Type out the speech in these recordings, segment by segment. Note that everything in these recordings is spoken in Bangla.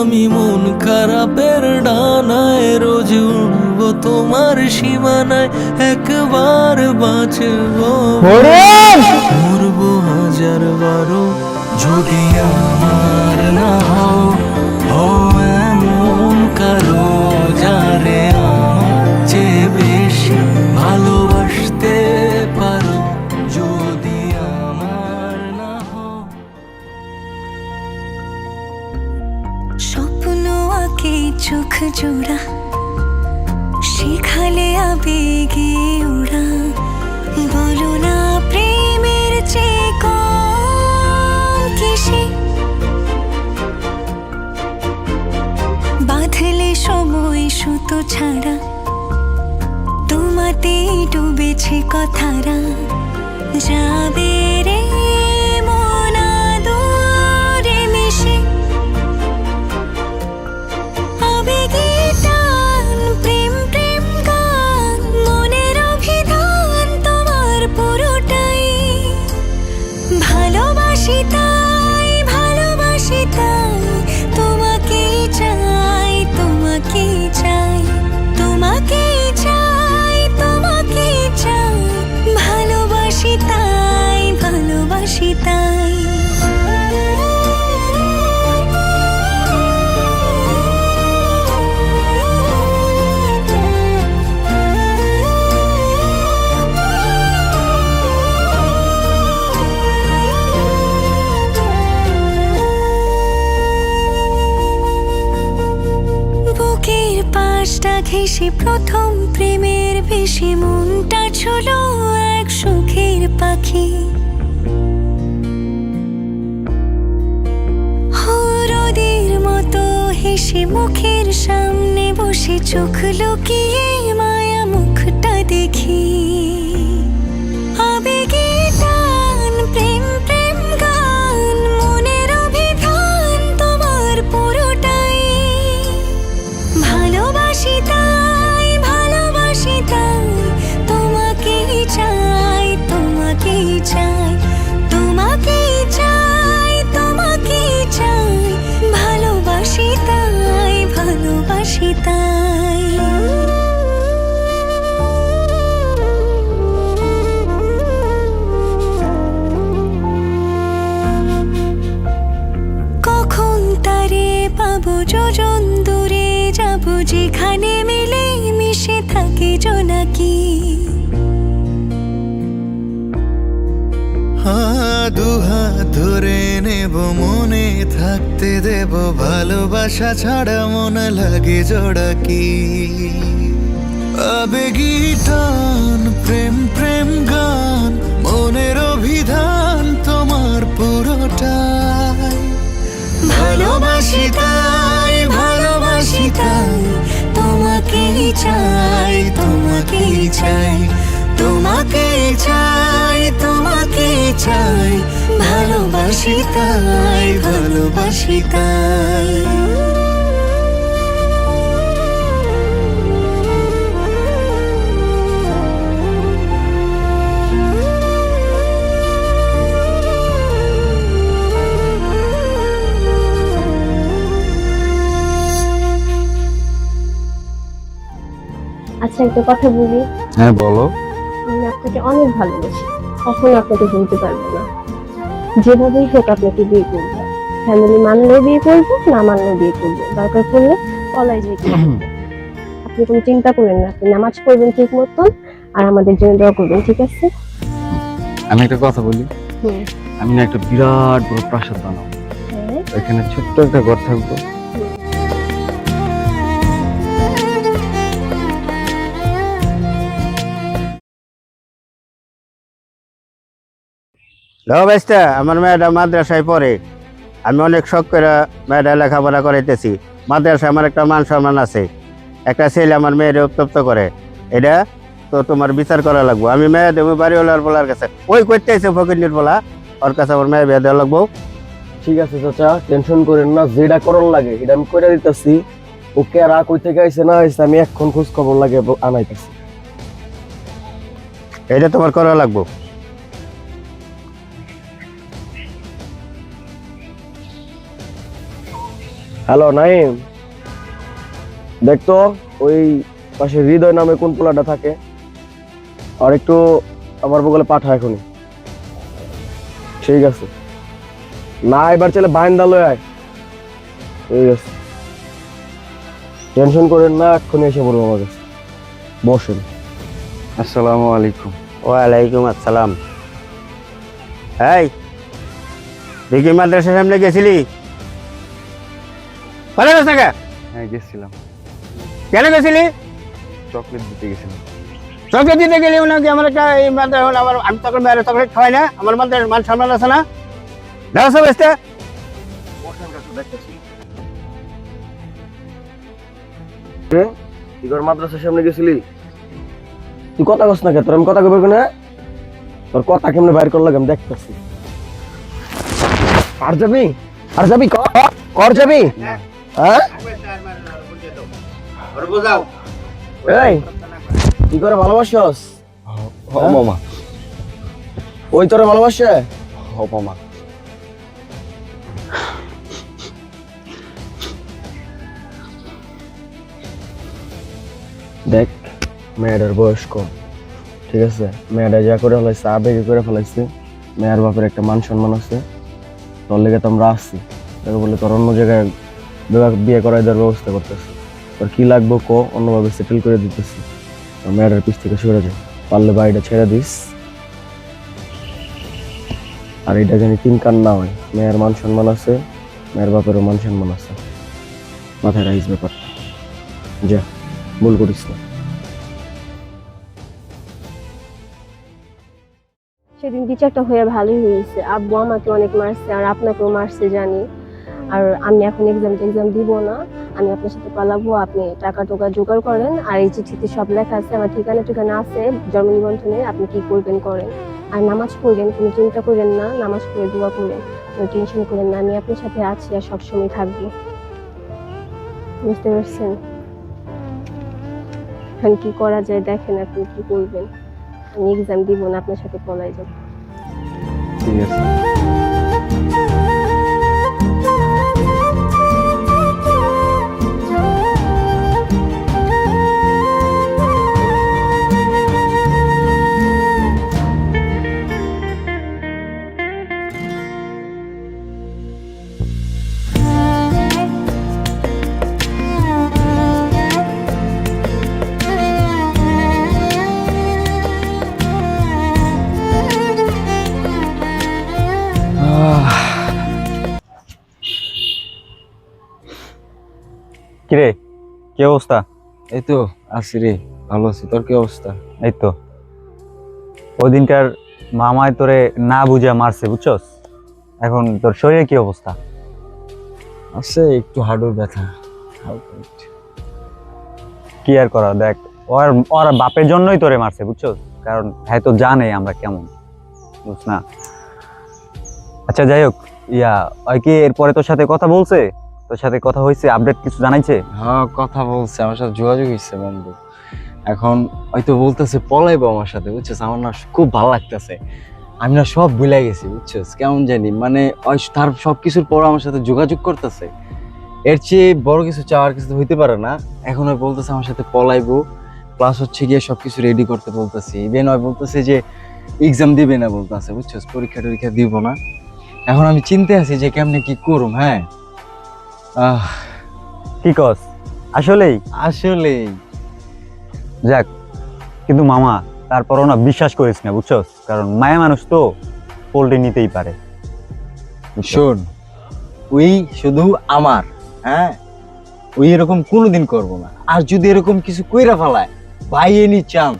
আমি মন খারাপের ডানায় রোজ উড়বো তোমার সীমানায়, একবার বাঁচবো মরবো হাজার বারো যদি আমার না হও। এমন কারো যারে আমার চেয়ে বেশি ভালোবাসতে পারো যদি আমার না হও। স্বপ্ন আঁকে চোখ জোড়া, শিখালে আবেগে ওরা, বলো না প্রেমের চেয়ে কম কিসে, বাঁধলে সময় সুতো ছাড়া, তোমাতেই ডুবেছে কথারা, যাবে রে মন আদরে মিশে, আবেগে টান প্রেম প্রেম গান, মনের অভিধান তোমার পুরোটাই, ভালোবাসি তাই ভালোবাসি তাই, তোমাকেই চাই তোমাকেই চাই, তোমাকেই চাই তোমাকেই চাই, ভালোবাসি তাই ভালোবাসি তাই। বুকের পাশটা ঘেঁষে প্রথম প্রেমের বেশি, মনটা ছিল এক সুখের পাখি, হরদের মতো হেসে মুখের সামনে বসে, চোখ লুকিয়ে মায়া মুখটা দেখি, আবেগে টান প্রেম প্রেম গান, মনের অভিধান তোমার পুরোটাই, ভালোবাসি তাই ভালোবাসি তাই, তোমাকেই চাই তোমাকেই চাই, তোমাকেই চাই তোমাকেই চাই, ভালোবাসি তাই ভালোবাসি তাই। কখন তারে পাবো যোজন দূরে যাবো, যেখানে মিলে মিশে থাকে জোনাকি, দুহাত ধরে নেব মনে থাকতে দেব, ভালোবাসা ছাড়া মন লাগে জোড়া কি, আবেগী টান প্রেম প্রেম গান, মনের অভিধান তোমার পুরোটাই, ভালোবাসি তাই ভালোবাসি তাই, তোমাকেই চাই তোমাকেই চাই, তোমাকেই চাই তোমাকেই চাই, ভালোবাসি তাই ভালোবাসি তাই। আচ্ছা একটা কথা বলি। হ্যাঁ বলো। আমি আপনাকে অনেক ভালোবাসি, কখনো আপনাকে ভুলতে পারবো না, যেভাবেই হোক আপনাকে বিয়ে করবো, ফ্যামিলি মানলেও বিয়ে করবো, না মানলেও বিয়ে করবো, দরকার পড়লে পলাই যেয়ে করবো। আপনি কোনো চিন্তা করেন না, আপনি নামাজ পড়বেন ঠিক মতন, আর আমাদের জন্য দোয়া করবেন, ঠিক আছে? আমি একটা কথা বলি, আমি না একটা বিরাট বড় প্রাসাদ বানাবো, এখানে ছোট্ট একটা ঘর থাকবো, আমার মেয়েটা মাদ্রাসায় পড়ে, আমি অনেক শখ করে মেয়েটা লেখাপড়া করাইতেছি, মাদ্রাসায় আমার একটা মান সম্মান আছে, একটা ছেলে আমার মেয়েরে উত্তপ্ত করে, এটা তো তোমার বিচার করা লাগবো। আমি মেয়ে দেবো বাড়িওয়ালার বলার কাছে, ওই করতে আছে ফকির বলা, ওর কাছে আমার মেয়ে বিয়ে দেওয়া লাগবো। ঠিক আছে চাচা, টেনশন করেন না, যেটা করার লাগে এটা আমি করে দিতেছি। ওকে আর কই থেকে আইছে না আইছে আমি এখন খোঁজ খবর লাগে আনাইতেছি। এটা তোমার করা লাগবো। হ্যালো নাইম, দেখতো ওই পাশে হৃদয় নামে কোন পোলাটা থাকে, আর একটু আমার বগলে পাঠা এখনই। ঠিক আছে, না এবার চলে বাইন্দা লয় আয়। ঠিক আছে, টেনশন করেন না, এক্ষুনি এসে পড়বো আমার কাছে। বসেন। আসসালামু আলাইকুম। ওয়ালাইকুম আসসালাম। এই দেখি মাদ্রাসার সামনে গেছিলি? ভালো আছিস না? হ্যাঁ গেছিলাম, কেন গেছিলি? চকলেট দিতে গেছিলাম। চকলেট দিতে গেলি নাকি? আমার একটা এই মাদ্রাসা, আমার আমি তখন মেয়ের চকলেট খাওয়াই না? আমার মাদ্রাসার মান সম্মান আছে না? দেখো বেসতে তুই তোর মাদ্রাসার সামনে গেছিলি? তুই কথা কস না কে? তোর আমি কথা কবে না? তোর কথা কেমনে বাইর করলাম আমি দেখতেছি। আর যাবি? আর যাবি? কর যাবি? হ্যাঁ এই তুই করে ভালোবাসছস? হ মামা, ওই তোরে ভালোবাসে? হ মামা। দেখ, মেয়েটার বয়স কম, ঠিক আছে? মেয়েটা যা করে ফেলাইছে, আবেগে করে ফেলাইছে। মেয়ের বাপের একটা মান সম্মান আছে, তোর লেগে তো আমরা আসছি। তাকে বলে তোর অন্য জায়গায় বিয়ে করাই দেওয়ার ব্যবস্থা করতেছি। তোর কি লাগবো ক, অন্যভাবে সেটেল করে দিতেছি। মেয়েটার পিছ থেকে সরে যায়, পারলে বাড়িটা ছেড়ে দিস। আর এটা জানি তিন কান না হয়। মেয়ের মান সম্মান আছে, মেয়ের বাপেরও মান সম্মান আছে, মাথায় রাখিস ব্যাপারটা। যা, ভুল করিস না। সেদিন বিচারটা হয়ে ভালোই হয়েছে। আব্বু আমাকে অনেক মারছে আর আপনাকেও মারছে জানি। আর আমি এখন এক্সাম দিব না, আমি আপনার সাথে পালাবো। আপনি টাকা টোকা জোগাড় করেন, আর এই চিঠিতে সব লেখা আছে, আমার ঠিকানা আছে জন্ম নিবন্ধনে। আপনি কি করবেন করেন, আর নামাজ পড়েন, কোনো চিন্তা করেন না। নামাজ পড়ে দোয়া করেন, কোনো টেনশন করেন না। আমি আপনার সাথে আছি আর সবসময় থাকবো, বুঝতে পারছেন? এখন কি করা যায় দেখেন, আপনি কি করবেন। আমি এক্সাম দিব না, আপনার সাথে পলাই যাবো। ঠিক আছে। কিরে, কি অবস্থা? এই তো আছি রে, ভালো আছি। তোর কি অবস্থা? এই তো, ওই দিনকার মামায় তোরে না বুঝে মারছে, বুঝছস? এখন তোর শরীরে কি অবস্থা? আছে একটু হাঁটুর ব্যথা। কি আর করা, দেখ, ওর বাপের জন্যই তোরে মারছে, বুঝছস? কারণ হ্যাঁ তো জানে আমরা কেমন, বুঝ না? আচ্ছা যাই হোক, ওই কি এরপরে তোর সাথে কথা বলছে? তোর সাথে কথা হয়েছে? আপডেট কিছু জানাইছে? হ্যাঁ কথা বলছে, আমার সাথে যোগাযোগ হয়েছে বন্ধু। এখন হয়তো বলতেছে পলাইবো আমার সাথে, বুঝছিস? আমার না খুব ভালো লাগতেছে। আমি না সব ভুলে গেছি, বুঝছিস? কেমন জানি মানে ওই তার সবকিছুর পর আমার সাথে যোগাযোগ করতেছে। এর চেয়ে বড় কিছু চাওয়ার কিছু হইতে পারে না। এখন ওই বলতেছে আমার সাথে পলাইবো, প্লাস হচ্ছে গিয়ে সবকিছু রেডি করতে বলতেছি। ইভেন ওই বলতেছে যে এক্সাম দিবে না বলতেছে, বুঝছিস? পরীক্ষা টরীক্ষা দিব না। এখন আমি চিন্তা আছি যে কেমনে কি করুম। হ্যাঁ কি কস? আসলেই? আসলেই যাক, কিন্তু মামা তারপরও না বিশ্বাস করিস না, বুঝছস? কারণ মায়া মানুষ তো পোল্ট্রি নিতেই পারে। শোন, ওই শুধু আমার, হ্যাঁ ওই এরকম কোনোদিন করবো না। আর যদি এরকম কিছু কইরা ফেলায় বাই এনি চান্স,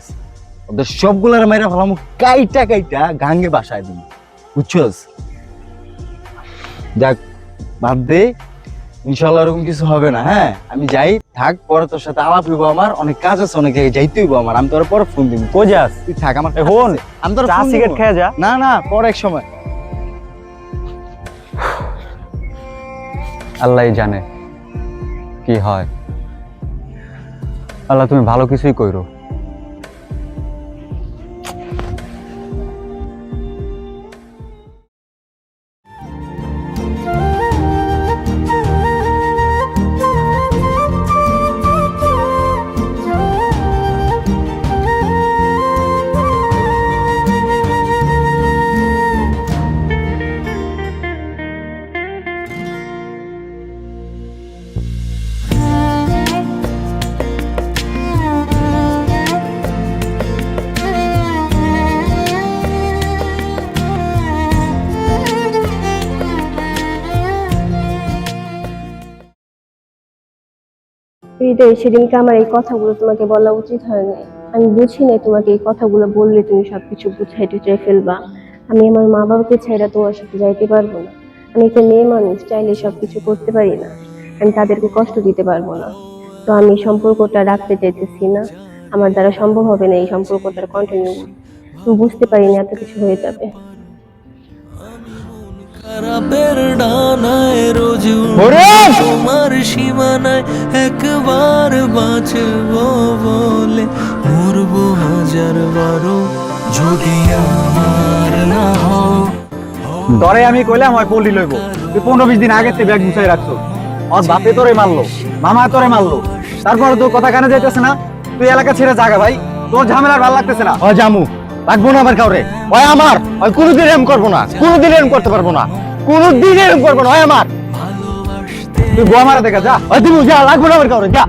ওদের সবগুলার মাইরা ফেলাম, কাইটা কাইটা গাঙ্গে বাসায় দিন, বুঝছস? যাক বাদ দে, ইনশাল্লাহ এরকম কিছু হবে না। হ্যাঁ আমি যাই, থাক, পরে তোর সাথে আলাপ হইব। আমার অনেক কাজ আছে, অনেক জায়গায় যাইতে হইব আমার। আমি তোর পরে ফোন দিব। কই যাস? তুই থাক, আমার ফোন, আমি তোর চা সিগারেট খেয়ে যা। না না, পরে এক সময়। আল্লাহই জানে কি হয়। আল্লাহ তুমি ভালো কিছুই কইরো। হৃদয়, সেদিনকে আমার এই কথাগুলো তোমাকে বলা উচিত হয় নাই। আমি বুঝি নাই তোমাকে এই কথাগুলো বললে তুমি সবকিছু গুছাই টুছাই ফেলবা। আমি আমার মা বাবাকে ছাইরা তোমার সাথে যাইতে পারবো না। আমি একটা মেয়ে মানুষ, চাইলে সবকিছু করতে পারি না। আমি তাদেরকে কষ্ট দিতে পারবো না। তো আমি এই সম্পর্কটা রাখতে চাইতেছি না। আমার দ্বারা সম্ভব হবে না এই সম্পর্কটার কন্টিনিউ। বুঝতে পারিনি এত কিছু হয়ে যাবে। খারাপের ডানায় রোজ তোমার সীমানায় একবার বাঁচবো বলে মরবো হাজার বারো যদি আমার না হও। ডরে আমি কইলাম হয় পল্লি লইব, তুই 15-20 দিন আগে ব্যাগ গুছাই রাখছো। ওর বাপে তোরে মারলো, মামা তোরে মারলো, তারপর তোর কথা কানে যাইতেছে না। তুই এলাকা ছেড়ে জাগা ভাই, তোর ঝামেলা ভালো লাগতেছে না। ওই জামু রাখবো না আবার কাউরে। ওই আমার, ওই কোনোদিন এরম করবো না, কোনোদিন এরম করতে পারবো না, কোনোদিন এরম করবো না। ওই আমার, তুই গোয়া মারা দেখা যা। ওই তুমি যা, রাখবো না আবার কাউরে, যা।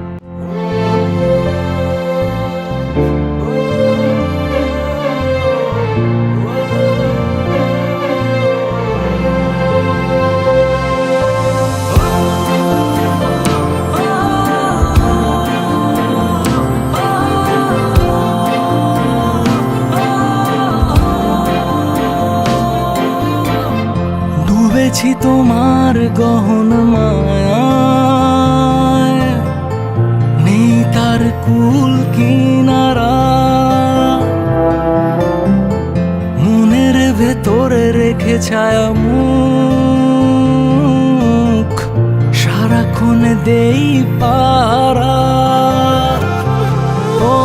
ডুবেছি তোমার গহন মায়ায়, নেই তার কুল কিনারা। মনের ভেতরে রেখে ছায়া মুখ, সারাক্ষণ দেই পারা। ও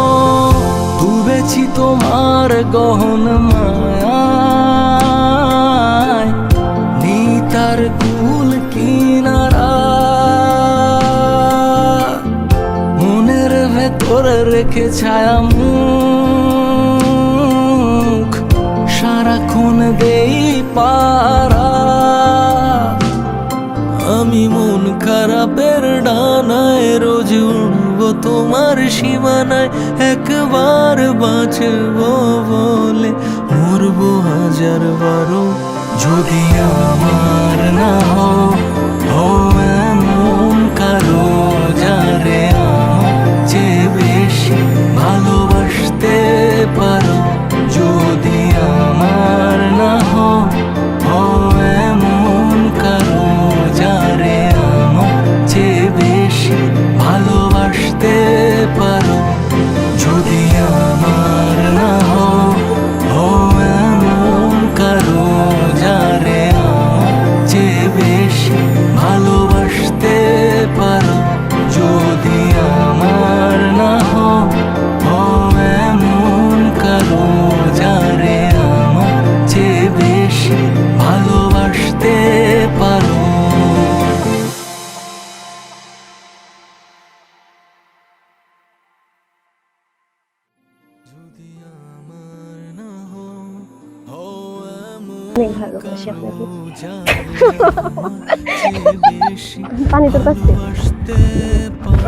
ডুবেছি তোমার গহন মায়ায়, নেই তার কুল কিনারা। মনের ভেতরে রেখে ছায়া মুখ, সারাক্ষণ দেই পারা। আমি মন খারাপের ডানায় রোজ উড়বো তোমার সীমানায় একবার বাঁচবো বলে মরবো হাজার বারো যদি আমার না হও এমন কারো যারে আমার চেয়ে বেশি ভালোবাসতে পারো। যদি আমার না হও এমন কারো যারে আমার চেয়ে বেশি ভালোবাসতে পারো। যদি আমার না হও এমন কারো যারে আমার চেয়ে বেশি ভালোবাসতে পারো। যদি আমার না হও এমন কারো যারে আমার চেয়ে বেশি ভালোবাসতে পারো। যদি আমার না হও অনেক ভালোবাসি আপনাকে। বেশি পানি তোর কাছে।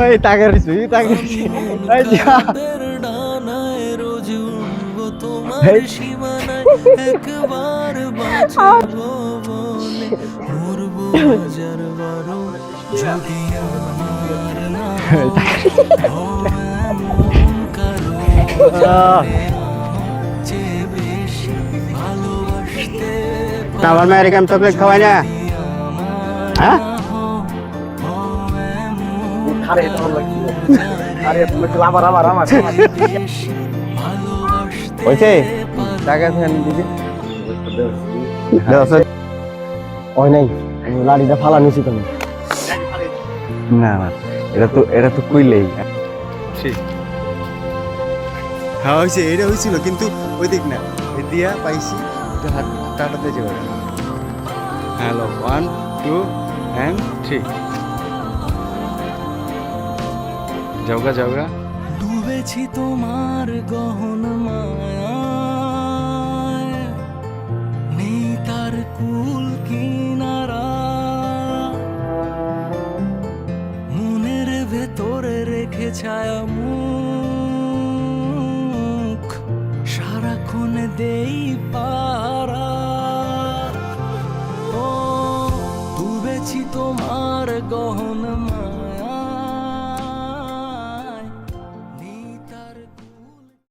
ওই তাকে রইছি, তাকে রইছি। ওই যা। ডানায় রোজ উড়বো তোমার হেই। সীমানায় একবার বাঁচবো বলে মরবো হাজার বারো। যদি আমার না হও এমন কারো চেয়ে বেশি ভালোবাসতে তা আমার মেয়ের কেমন চকলেট খাওয়াই না? হ্যাঁ, আরে ভালো লাগছে। আরে আমার আমার আমার হয়েছে? টাকা ফেন দিদি। দেওয়া ওই নাই, আমি লাড়িটা ফালা নিছি তুমি। না না, এটা তো কইলেই। হ্যাঁ হয়েছে, এটা হয়েছিল কিন্তু ওই দিক না দিয়া পাইছি একটু হাত কাটাতে যাবে। Hello 1 2 and 3 যাওগা যাওগা। ডুবেছি তোমার গহন মায়ায়, নেই তার কুল কিনারা। মনের ভেতরে রেখে ছায়া মুখ, সারাক্ষণ দেই পারা। ও ডুবেছি তোমার গহন মায়ায়,